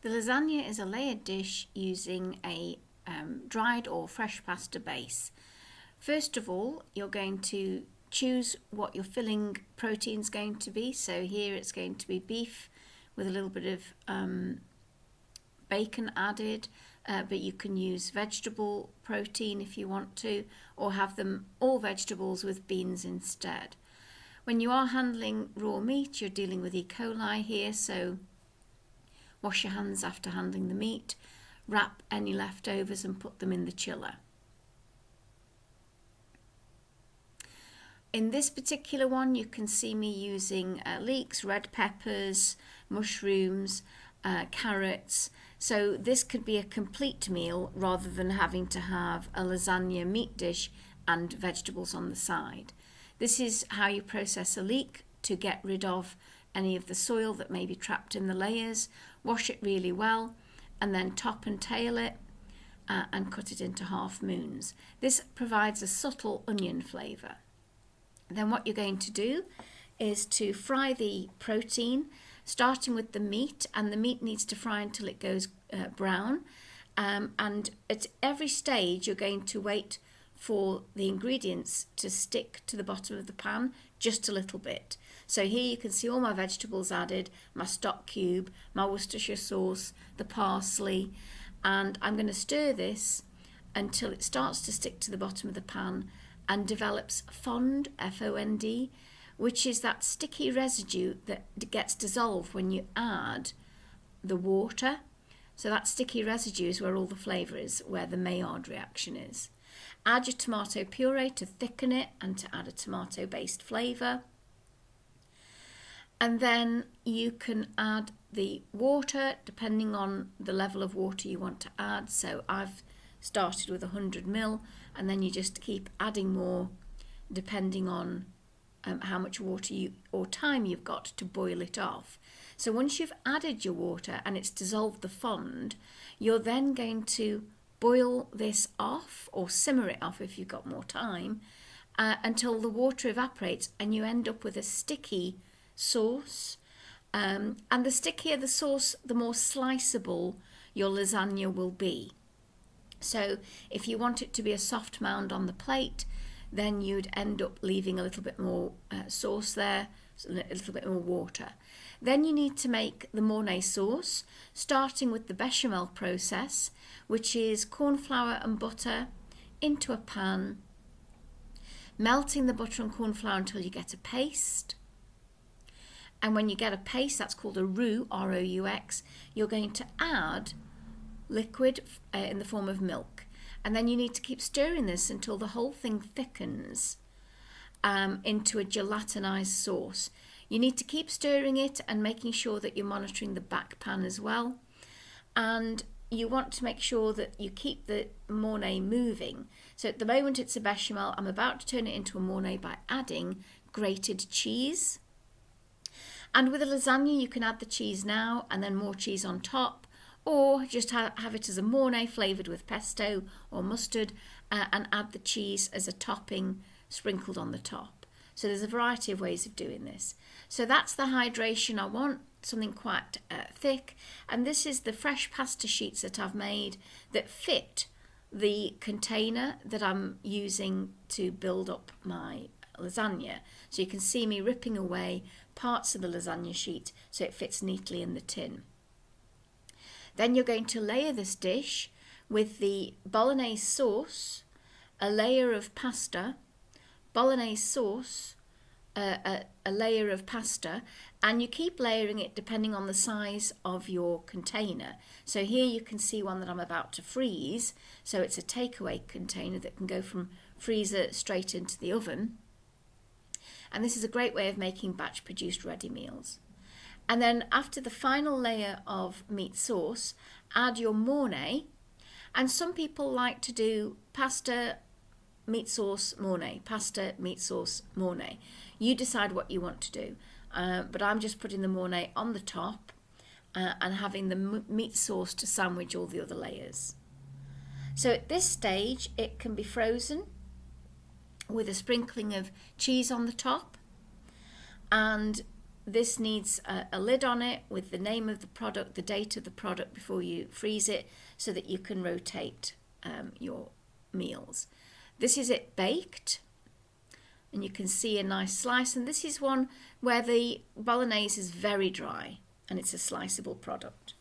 The lasagna is a layered dish using a dried or fresh pasta base. First of all, you're going to choose what your filling protein is going to be. So here it's going to be beef with a little bit of bacon added, but you can use vegetable protein if you want to, or have them all vegetables with beans instead. When you are handling raw meat, you're dealing with E. coli here, so wash your hands after handling the meat, wrap any leftovers and put them in the chiller. In this particular one, you can see me using leeks, red peppers, mushrooms, carrots. So this could be a complete meal rather than having to have a lasagna meat dish and vegetables on the side. This is how you process a leek to get rid of any of the soil that may be trapped in the layers. Wash it really well and then top and tail it and cut it into half moons. This provides a subtle onion flavour. Then what you're going to do is to fry the protein, starting with the meat, and the meat needs to fry until it goes brown. And at every stage, you're going to wait for the ingredients to stick to the bottom of the pan just a little bit. So here you can see all my vegetables added, my stock cube, my Worcestershire sauce, the parsley, and I'm going to stir this until it starts to stick to the bottom of the pan and develops fond, F-O-N-D, which is that sticky residue that gets dissolved when you add the water. So that sticky residue is where all the flavour is, where the Maillard reaction is. Add your tomato puree to thicken it and to add a tomato-based flavour. And then you can add the water depending on the level of water you want to add. So I've started with 100 ml, and then you just keep adding more depending on how much water or time you've got to boil it off. So once you've added your water and it's dissolved the fond, you're then going to boil this off or simmer it off if you've got more time until the water evaporates and you end up with a sticky sauce. And the stickier the sauce, the more sliceable your lasagna will be. So if you want it to be a soft mound on the plate, then you'd end up leaving a little bit more sauce there, a little bit more water. Then you need to make the Mornay sauce, starting with the bechamel process, which is cornflour and butter into a pan, melting the butter and cornflour until you get a paste. And when you get a paste, that's called a roux, R-O-U-X, you're going to add liquid in the form of milk. And then you need to keep stirring this until the whole thing thickens into a gelatinized sauce. You need to keep stirring it and making sure that you're monitoring the back pan as well. And you want to make sure that you keep the Mornay moving. So at the moment it's a bechamel. I'm about to turn it into a Mornay by adding grated cheese. And with a lasagna, you can add the cheese now and then more cheese on top, or just have it as a Mornay flavoured with pesto or mustard and add the cheese as a topping sprinkled on the top. So there's a variety of ways of doing this. So that's the hydration I want, something quite thick. And this is the fresh pasta sheets that I've made that fit the container that I'm using to build up my lasagna. So you can see me ripping away parts of the lasagna sheet so it fits neatly in the tin. Then you're going to layer this dish with the Bolognese sauce, a layer of pasta, Bolognese sauce, a layer of pasta, and you keep layering it depending on the size of your container. So here you can see one that I'm about to freeze. So it's a takeaway container that can go from freezer straight into the oven. And this is a great way of making batch produced ready meals. And then after the final layer of meat sauce, add your Mornay. And some people like to do pasta, meat sauce, Mornay, pasta, meat sauce, Mornay. You decide what you want to do. But I'm just putting the Mornay on the top and having the meat sauce to sandwich all the other layers. So at this stage, it can be frozen with a sprinkling of cheese on the top. And this needs a lid on it with the name of the product, the date of the product before you freeze it, so that you can rotate your meals. This is it baked, and you can see a nice slice, and this is one where the Bolognese is very dry and it's a sliceable product.